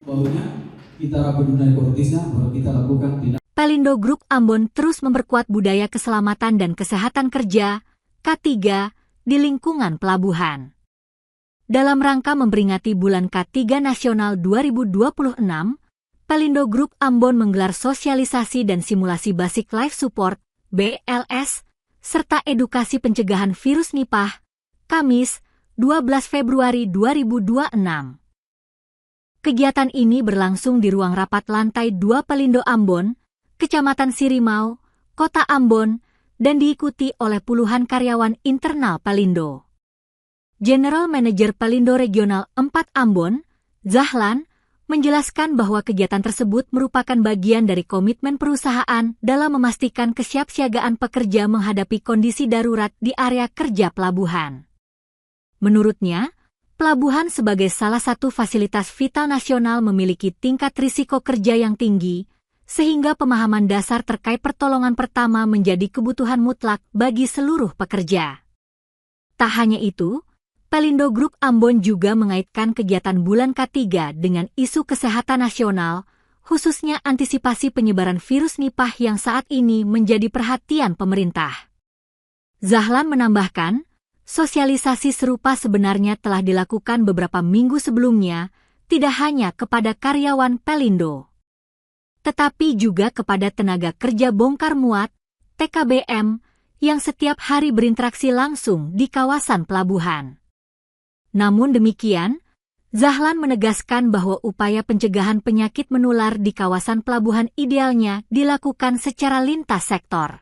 Barunya kita rapat kortisnya baru kita lakukan tindak. Pelindo Group Ambon terus memperkuat budaya keselamatan dan kesehatan kerja K3 di lingkungan pelabuhan. Dalam rangka memperingati Bulan K3 Nasional 2026, Pelindo Group Ambon menggelar sosialisasi dan simulasi Basic Life Support (BLS) serta edukasi pencegahan virus Nipah, Kamis, 12 Februari 2026. Kegiatan ini berlangsung di ruang rapat lantai 2 Pelindo Ambon, Kecamatan Sirimau, Kota Ambon, dan diikuti oleh puluhan karyawan internal Pelindo. General Manager Pelindo Regional 4 Ambon, Zahlan, menjelaskan bahwa kegiatan tersebut merupakan bagian dari komitmen perusahaan dalam memastikan kesiapsiagaan pekerja menghadapi kondisi darurat di area kerja pelabuhan. Menurutnya, pelabuhan sebagai salah satu fasilitas vital nasional memiliki tingkat risiko kerja yang tinggi, sehingga pemahaman dasar terkait pertolongan pertama menjadi kebutuhan mutlak bagi seluruh pekerja. Tak hanya itu, Pelindo Group Ambon juga mengaitkan kegiatan Bulan K3 dengan isu kesehatan nasional, khususnya antisipasi penyebaran virus Nipah yang saat ini menjadi perhatian pemerintah. Zahlan menambahkan, sosialisasi serupa sebenarnya telah dilakukan beberapa minggu sebelumnya, tidak hanya kepada karyawan Pelindo, tetapi juga kepada tenaga kerja bongkar muat, TKBM, yang setiap hari berinteraksi langsung di kawasan pelabuhan. Namun demikian, Zahlan menegaskan bahwa upaya pencegahan penyakit menular di kawasan pelabuhan idealnya dilakukan secara lintas sektor.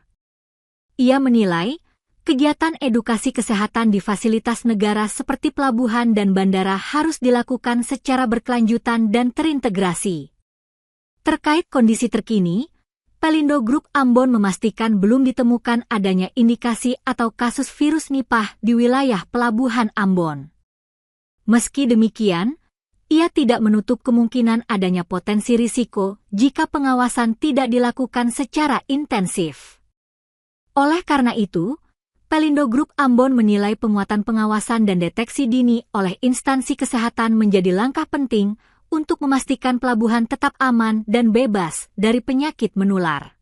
Ia menilai, kegiatan edukasi kesehatan di fasilitas negara seperti pelabuhan dan bandara harus dilakukan secara berkelanjutan dan terintegrasi. Terkait kondisi terkini, Pelindo Group Ambon memastikan belum ditemukan adanya indikasi atau kasus virus Nipah di wilayah pelabuhan Ambon. Meski demikian, ia tidak menutup kemungkinan adanya potensi risiko jika pengawasan tidak dilakukan secara intensif. Oleh karena itu, Pelindo Group Ambon menilai penguatan pengawasan dan deteksi dini oleh instansi kesehatan menjadi langkah penting untuk memastikan pelabuhan tetap aman dan bebas dari penyakit menular.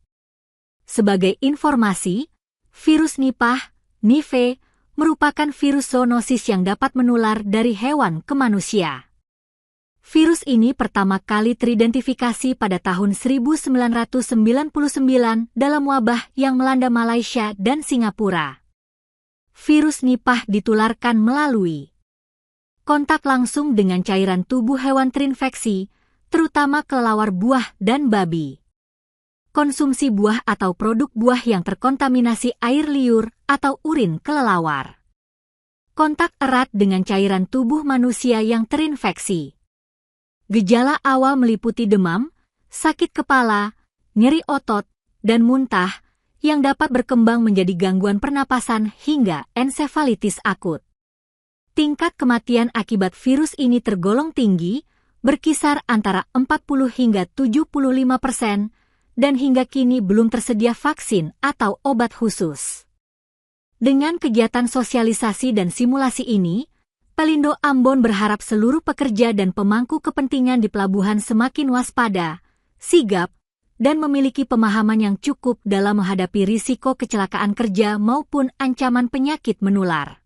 Sebagai informasi, virus Nipah, NIV, merupakan virus zoonosis yang dapat menular dari hewan ke manusia. Virus ini pertama kali teridentifikasi pada tahun 1999 dalam wabah yang melanda Malaysia dan Singapura. Virus Nipah ditularkan melalui kontak langsung dengan cairan tubuh hewan terinfeksi, terutama kelelawar buah dan babi. Konsumsi buah atau produk buah yang terkontaminasi air liur atau urin kelelawar. Kontak erat dengan cairan tubuh manusia yang terinfeksi. Gejala awal meliputi demam, sakit kepala, nyeri otot, dan muntah, yang dapat berkembang menjadi gangguan pernapasan hingga ensefalitis akut. Tingkat kematian akibat virus ini tergolong tinggi, berkisar antara 40 hingga 75%, dan hingga kini belum tersedia vaksin atau obat khusus. Dengan kegiatan sosialisasi dan simulasi ini, Pelindo Ambon berharap seluruh pekerja dan pemangku kepentingan di pelabuhan semakin waspada, sigap, dan memiliki pemahaman yang cukup dalam menghadapi risiko kecelakaan kerja maupun ancaman penyakit menular.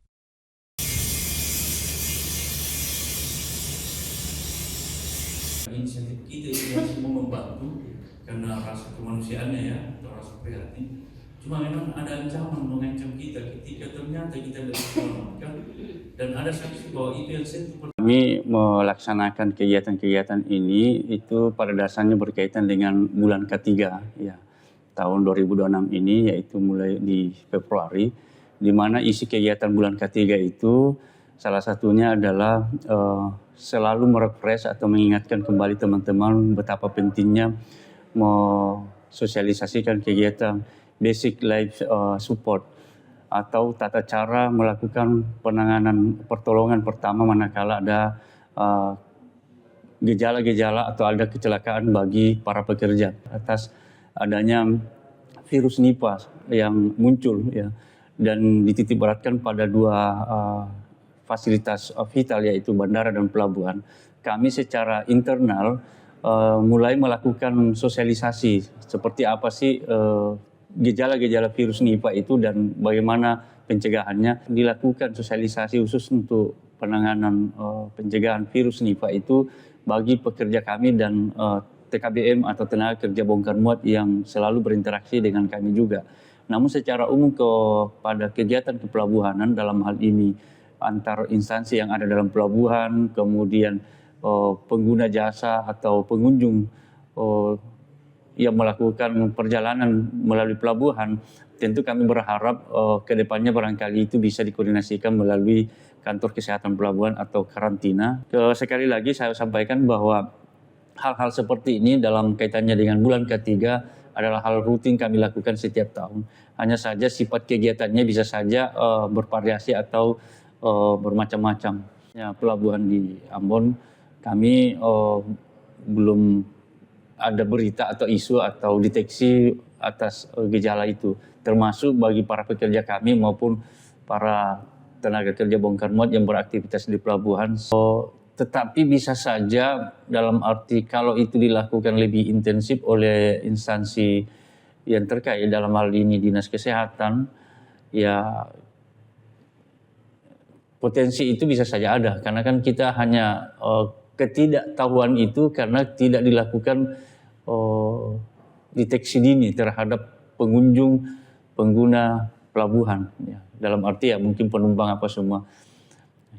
Inisiatif kita itu yang semua membantu karena rasa kemanusiaannya ya, atau rasa prihatin. Cuma memang ada ancaman mengancam kita ketika ternyata kita tidak diselamatkan dan ada saksi bahwa itu yang kami melaksanakan kegiatan-kegiatan ini itu pada dasarnya berkaitan dengan bulan K3 ya, tahun 2026 ini, yaitu mulai di Februari, di mana isi kegiatan bulan K3 itu salah satunya adalah selalu merefresh atau mengingatkan kembali teman-teman betapa pentingnya sosialisasikan kegiatan Basic Life Support atau tata cara melakukan penanganan pertolongan pertama manakala ada gejala-gejala atau ada kecelakaan bagi para pekerja atas adanya virus Nipah yang muncul ya, dan dititikberatkan pada dua fasilitas vital yaitu bandara dan pelabuhan. kami secara internal mulai melakukan sosialisasi seperti apa sih gejala-gejala virus Nipah itu dan bagaimana pencegahannya. Dilakukan sosialisasi khusus untuk penanganan pencegahan virus Nipah itu bagi pekerja kami dan TKBM atau tenaga kerja bongkar muat yang selalu berinteraksi dengan kami juga. Namun secara umum kepada kegiatan kepelabuhanan dalam hal ini antar instansi yang ada dalam pelabuhan, kemudian pengguna jasa atau pengunjung yang melakukan perjalanan melalui pelabuhan, tentu kami berharap ke depannya barangkali itu bisa dikoordinasikan melalui kantor kesehatan pelabuhan atau karantina. Sekali lagi saya sampaikan bahwa hal-hal seperti ini dalam kaitannya dengan bulan ketiga adalah hal rutin kami lakukan setiap tahun. Hanya saja sifat kegiatannya bisa saja bervariasi atau bermacam-macam. Ya, pelabuhan di Ambon kami belum ada berita atau isu atau deteksi atas gejala itu. Termasuk bagi para pekerja kami maupun para tenaga kerja bongkar muat yang beraktivitas di pelabuhan. Tetapi bisa saja dalam arti kalau itu dilakukan lebih intensif oleh instansi yang terkait dalam hal ini Dinas Kesehatan, ya potensi itu bisa saja ada. Karena kan kita hanya ketidaktahuan itu karena tidak dilakukan deteksi dini terhadap pengunjung, pengguna pelabuhan. Ya, dalam arti ya mungkin penumpang apa semua.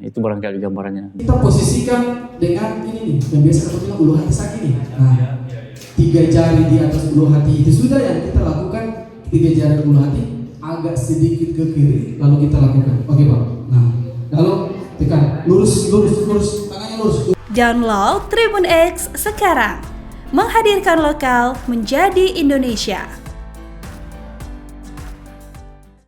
Itu barangkali gambarannya. Kita posisikan dengan ini nih, yang biasa kita bilang ulu hati sakit nih. Nah, 3 jari di atas ulu hati itu sudah yang kita lakukan. 3 jari ulu hati agak sedikit ke kiri, lalu kita lakukan. Oke Pak. Nah, lalu tekan lurus, tangannya lurus. Download Tribun X sekarang, menghadirkan lokal menjadi Indonesia.